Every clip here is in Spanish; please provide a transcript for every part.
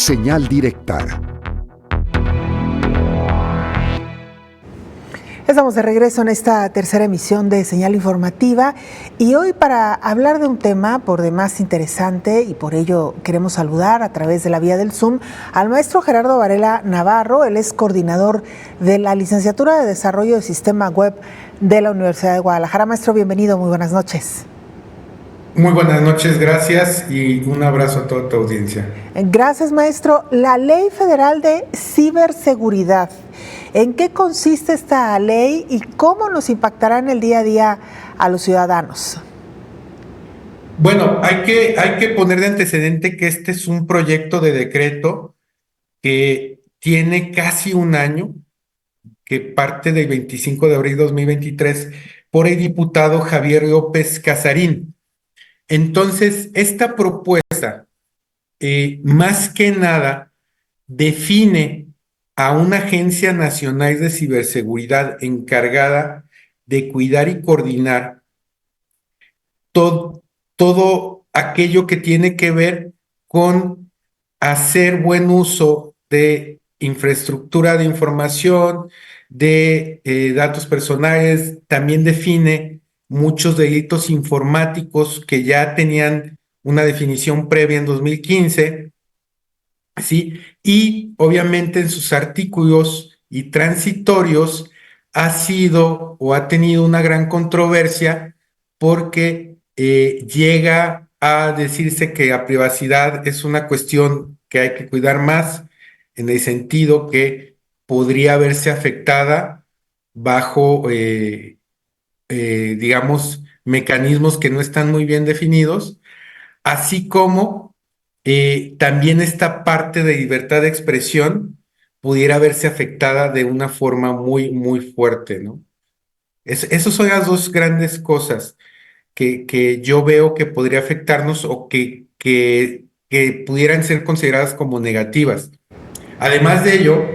Señal directa. Estamos de regreso en esta tercera emisión de Señal Informativa y hoy para hablar de un tema por demás interesante y por ello queremos saludar a través de la vía del Zoom al maestro Gerardo Varela Navarro. Él es coordinador de la Licenciatura de Desarrollo de Sistema Web de la Universidad de Guadalajara. Maestro, bienvenido, muy buenas noches. Muy buenas noches, gracias y un abrazo a toda tu audiencia. Gracias, maestro. La Ley Federal de Ciberseguridad, ¿en qué consiste esta ley y cómo nos impactará en el día a día a los ciudadanos? Bueno, hay que poner de antecedente que este es un proyecto de decreto que tiene casi un año, que parte del 25 de abril de 2023 por el diputado Javier López Casarín. Entonces, esta propuesta, más que nada, define a una agencia nacional de ciberseguridad encargada de cuidar y coordinar todo aquello que tiene que ver con hacer buen uso de infraestructura de información, de datos personales. También define muchos delitos informáticos que ya tenían una definición previa en 2015, ¿sí? Y obviamente en sus artículos y transitorios ha sido o ha tenido una gran controversia porque llega a decirse que la privacidad es una cuestión que hay que cuidar más, en el sentido que podría verse afectada bajo, digamos, mecanismos que no están muy bien definidos, así como también esta parte de libertad de expresión pudiera verse afectada de una forma muy, muy fuerte, ¿no? Esas son las dos grandes cosas que yo veo que podría afectarnos o que pudieran ser consideradas como negativas. Además de ello,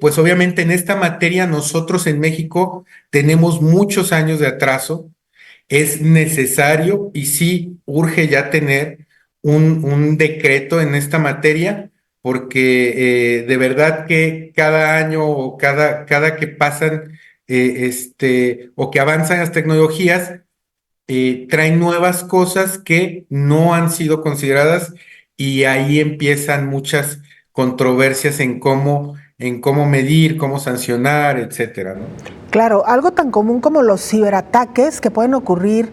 pues obviamente en esta materia nosotros en México tenemos muchos años de atraso. Es necesario y sí urge ya tener un decreto en esta materia, porque de verdad que cada año o cada que pasan o que avanzan las tecnologías, traen nuevas cosas que no han sido consideradas y ahí empiezan muchas controversias en cómo medir, cómo sancionar, etcétera, ¿no? Claro, algo tan común como los ciberataques que pueden ocurrir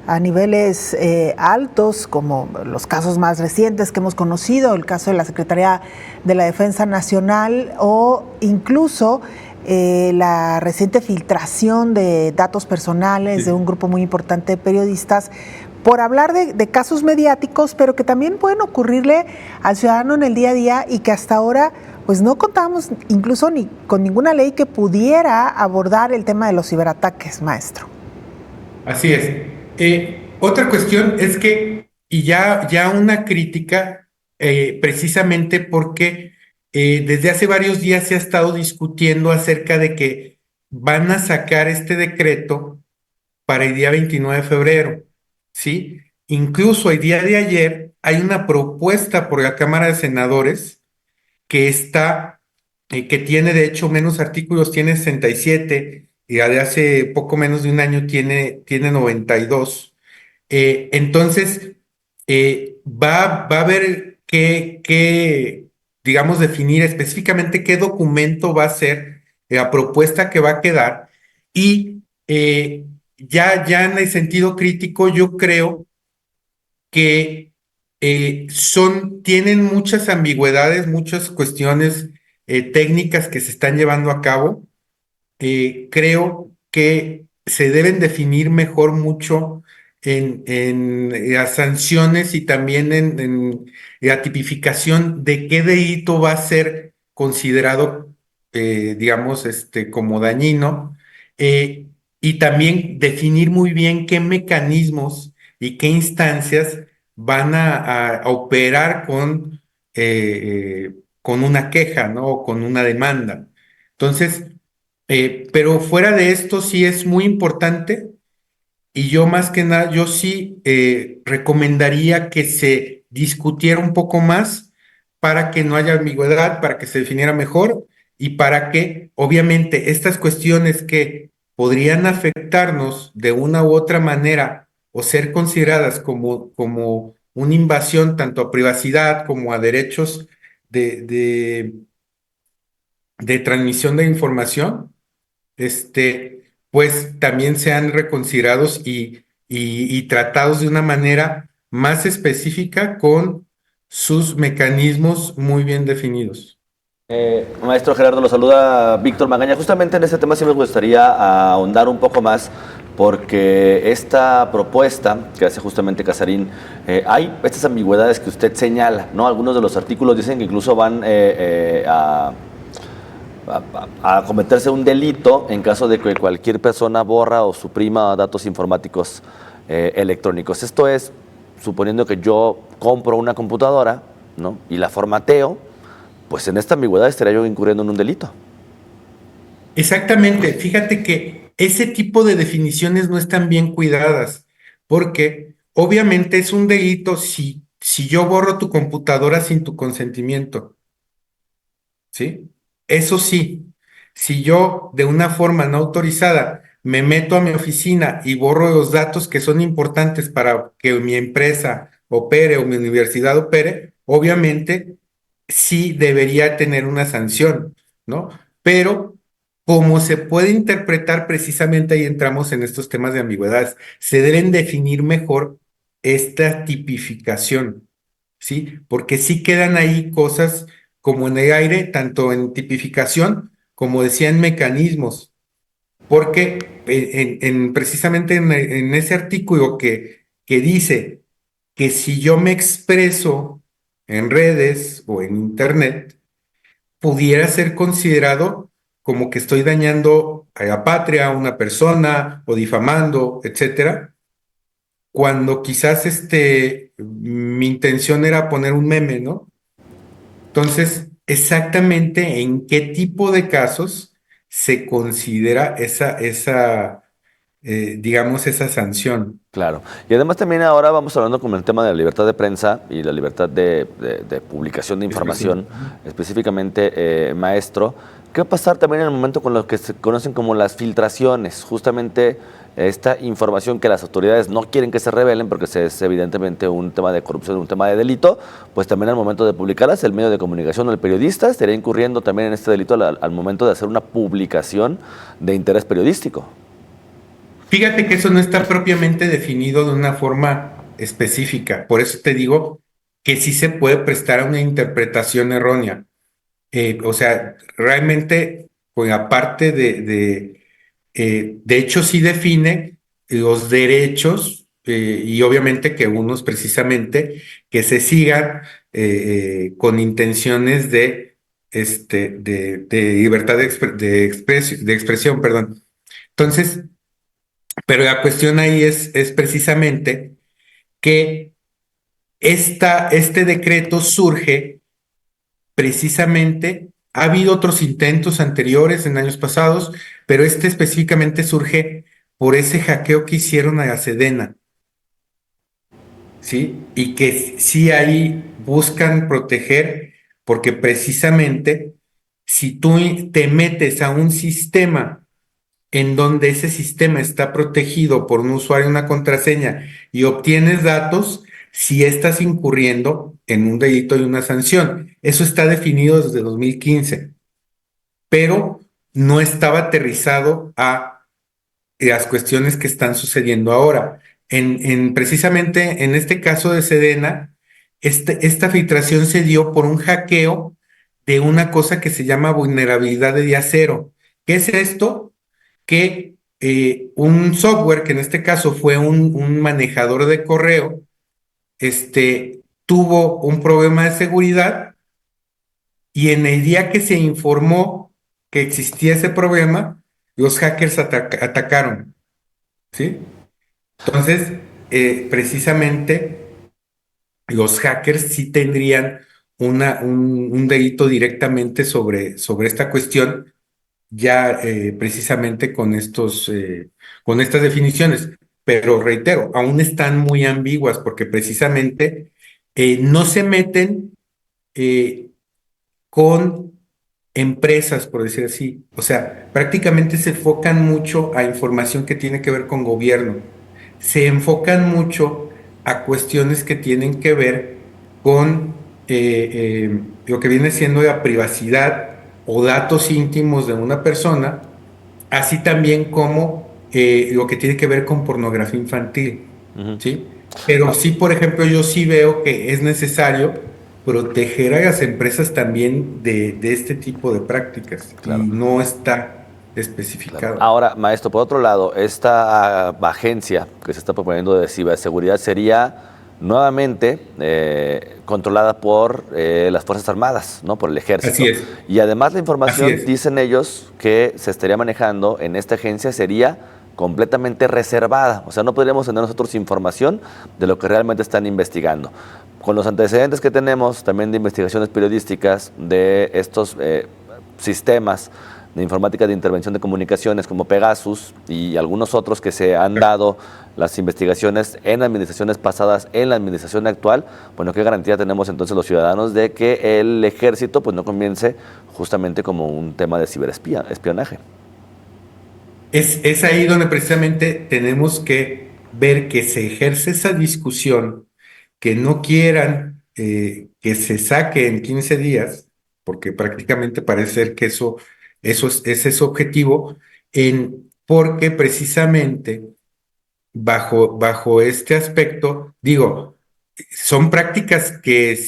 a niveles altos, como los casos más recientes que hemos conocido, el caso de la Secretaría de la Defensa Nacional o incluso la reciente filtración de datos personales de un grupo muy importante de periodistas, por hablar de casos mediáticos, pero que también pueden ocurrirle al ciudadano en el día a día y que hasta ahora pues no contábamos incluso ni con ninguna ley que pudiera abordar el tema de los ciberataques, maestro. Así es. Otra cuestión es que, y ya una crítica, precisamente porque desde hace varios días se ha estado discutiendo acerca de que van a sacar este decreto para el día 29 de febrero, ¿sí? Incluso el día de ayer hay una propuesta por la Cámara de Senadores que que tiene de hecho menos artículos, tiene 67, y la de hace poco menos de un año tiene 92. Entonces, va a haber digamos, definir específicamente qué documento va a ser la propuesta que va a quedar y ya en el sentido crítico yo creo que tienen muchas ambigüedades, muchas cuestiones técnicas que se están llevando a cabo. Creo que se deben definir mejor mucho en las sanciones y también en la tipificación de qué delito va a ser considerado, digamos, como dañino, y también definir muy bien qué mecanismos y qué instancias van a operar con una queja, ¿no? O con una demanda. Entonces, pero fuera de esto sí es muy importante y yo más que nada, yo sí recomendaría que se discutiera un poco más para que no haya ambigüedad, para que se definiera mejor y para que, obviamente, estas cuestiones que podrían afectarnos de una u otra manera o ser consideradas como una invasión tanto a privacidad como a derechos de, de, de transmisión de información, pues también sean reconsiderados y tratados de una manera más específica con sus mecanismos muy bien definidos. Maestro Gerardo, lo saluda Víctor Magaña. Justamente en este tema sí me gustaría ahondar un poco más porque esta propuesta que hace justamente Casarín, hay estas ambigüedades que usted señala, ¿no? Algunos de los artículos dicen que incluso van a cometerse un delito en caso de que cualquier persona borra o suprima datos informáticos electrónicos. Esto es suponiendo que yo compro una computadora, ¿no? Y la formateo, pues en esta ambigüedad estaría yo incurriendo en un delito. Exactamente, fíjate que ese tipo de definiciones no están bien cuidadas, porque obviamente es un delito si yo borro tu computadora sin tu consentimiento, ¿sí? Eso sí, si yo de una forma no autorizada me meto a mi oficina y borro los datos que son importantes para que mi empresa opere o mi universidad opere, obviamente sí debería tener una sanción, ¿no? Pero como se puede interpretar, precisamente ahí entramos en estos temas de ambigüedades. Se deben definir mejor esta tipificación, ¿sí? Porque sí quedan ahí cosas como en el aire, tanto en tipificación como decía en mecanismos, porque precisamente en ese artículo que dice que si yo me expreso en redes o en internet, pudiera ser considerado como que estoy dañando a la patria, a una persona o difamando, etcétera, cuando quizás mi intención era poner un meme, ¿no? Entonces, exactamente en qué tipo de casos se considera digamos, esa sanción. Claro. Y además también ahora vamos hablando con el tema de la libertad de prensa y la libertad de publicación de Expresión. información, específicamente, maestro. ¿Qué va a pasar también en el momento con lo que se conocen como las filtraciones? Justamente esta información que las autoridades no quieren que se revelen porque es evidentemente un tema de corrupción, un tema de delito, pues también al momento de publicarlas, el medio de comunicación o el periodista estaría incurriendo también en este delito al momento de hacer una publicación de interés periodístico. Fíjate que eso no está propiamente definido de una forma específica. Por eso te digo que sí se puede prestar a una interpretación errónea. O sea, realmente, pues aparte de hecho sí define los derechos y obviamente que unos precisamente que se sigan con intenciones de libertad de expresión, perdón. Entonces, pero la cuestión ahí es precisamente que este decreto surge precisamente, ha habido otros intentos anteriores en años pasados, pero este específicamente surge por ese hackeo que hicieron a la Sedena, ¿sí? Y que sí ahí buscan proteger, porque precisamente si tú te metes a un sistema en donde ese sistema está protegido por un usuario y una contraseña y obtienes datos, si estás incurriendo en un delito y una sanción. Eso está definido desde 2015, pero no estaba aterrizado a las cuestiones que están sucediendo ahora. Precisamente en este caso de Sedena, esta filtración se dio por un hackeo de una cosa que se llama vulnerabilidad de día cero. ¿Qué es esto? Que un software, que en este caso fue un manejador de correo, tuvo un problema de seguridad y en el día que se informó que existía ese problema, los hackers atacaron, ¿sí? Entonces, precisamente los hackers sí tendrían un delito directamente sobre esta cuestión ya precisamente con estas definiciones. Pero reitero, aún están muy ambiguas porque precisamente no se meten con empresas, por decir así. O sea, prácticamente se enfocan mucho a información que tiene que ver con gobierno. Se enfocan mucho a cuestiones que tienen que ver con lo que viene siendo la privacidad o datos íntimos de una persona, así también como lo que tiene que ver con pornografía infantil, Ujú. ¿sí? Pero sí, por ejemplo, yo sí veo que es necesario proteger a las empresas también de este tipo de prácticas Claro. y no está Claro. especificado. Ahora, maestro, por otro lado, esta agencia que se está proponiendo de ciberseguridad sería nuevamente controlada por las Fuerzas Armadas, ¿no? Por el Así Ejército. es, Y además la así información, es. dicen ellos, que se estaría manejando en esta agencia sería completamente reservada. O sea, no podríamos tener nosotros información de lo que realmente están investigando. Con los antecedentes que tenemos también de investigaciones periodísticas de estos sistemas de informática de intervención de comunicaciones como Pegasus y algunos otros que se han dado las investigaciones en administraciones pasadas, en la administración actual, bueno, ¿qué garantía tenemos entonces los ciudadanos de que el ejército pues no comience justamente como un tema de ciberespionaje? Es ahí donde precisamente tenemos que ver que se ejerce esa discusión, que no quieran que se saque en 15 días, porque prácticamente parece ser que ese es su objetivo, porque precisamente bajo este aspecto, digo, son prácticas que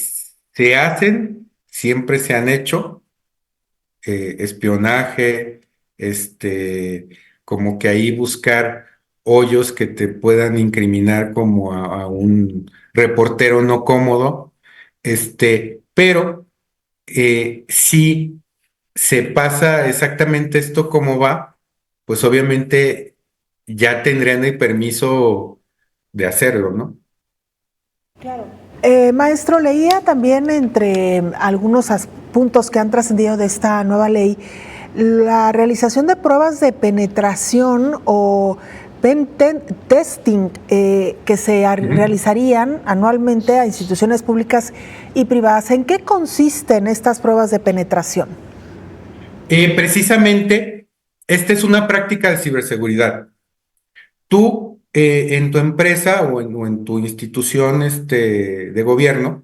se hacen, siempre se han hecho, espionaje, este, como que ahí buscar hoyos que te puedan incriminar como a un reportero no cómodo, pero si se pasa exactamente esto como va, pues obviamente ya tendrían el permiso de hacerlo, ¿no? Maestro, leía también entre algunos puntos que han trascendido de esta nueva ley la realización de pruebas de penetración o testing que se realizarían anualmente a instituciones públicas y privadas. ¿En qué consisten estas pruebas de penetración? Precisamente, esta es una práctica de ciberseguridad. Tú, en tu empresa o en tu institución de gobierno,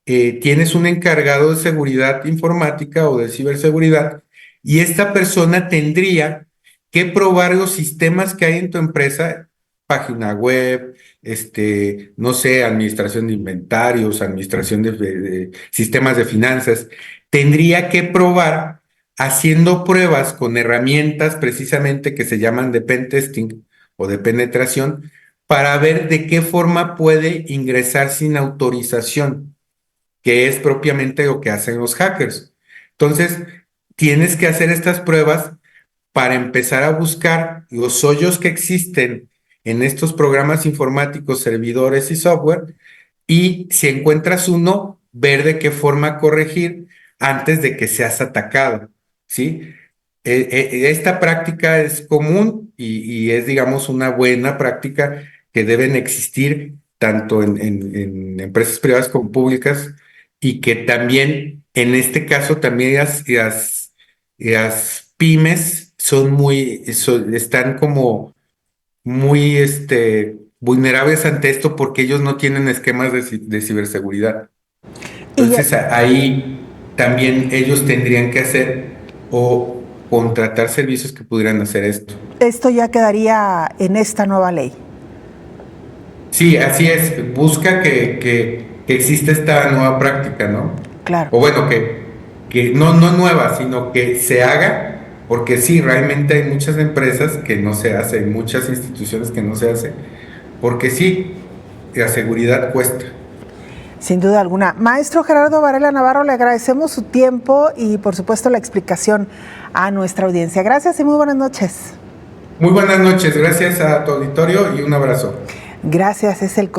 tienes un encargado de seguridad informática o de ciberseguridad y esta persona tendría que probar los sistemas que hay en tu empresa, página web, no sé, administración de inventarios, administración de sistemas de finanzas. Tendría que probar haciendo pruebas con herramientas precisamente que se llaman de pen testing o de penetración para ver de qué forma puede ingresar sin autorización, que es propiamente lo que hacen los hackers. Entonces, tienes que hacer estas pruebas para empezar a buscar los hoyos que existen en estos programas informáticos, servidores y software, y si encuentras uno, ver de qué forma corregir antes de que seas atacado, ¿sí? Esta práctica es común y es, digamos, una buena práctica que deben existir tanto en empresas privadas como públicas y que también, en este caso, también las pymes están como muy vulnerables ante esto porque ellos no tienen esquemas de ciberseguridad. Y Entonces ahí también ellos tendrían que hacer o contratar servicios que pudieran hacer esto. esto ya quedaría en esta nueva ley. Sí, así es. Busca que exista esta nueva práctica, ¿no? Claro. O bueno, que no nueva, sino que se haga, porque sí, realmente hay muchas empresas que no se hacen, muchas instituciones que no se hacen, porque sí, la seguridad cuesta. Sin duda alguna. Maestro Gerardo Varela Navarro, le agradecemos su tiempo y por supuesto la explicación a nuestra audiencia. Gracias y muy buenas noches. Muy buenas noches, gracias a tu auditorio y un abrazo. Gracias, es el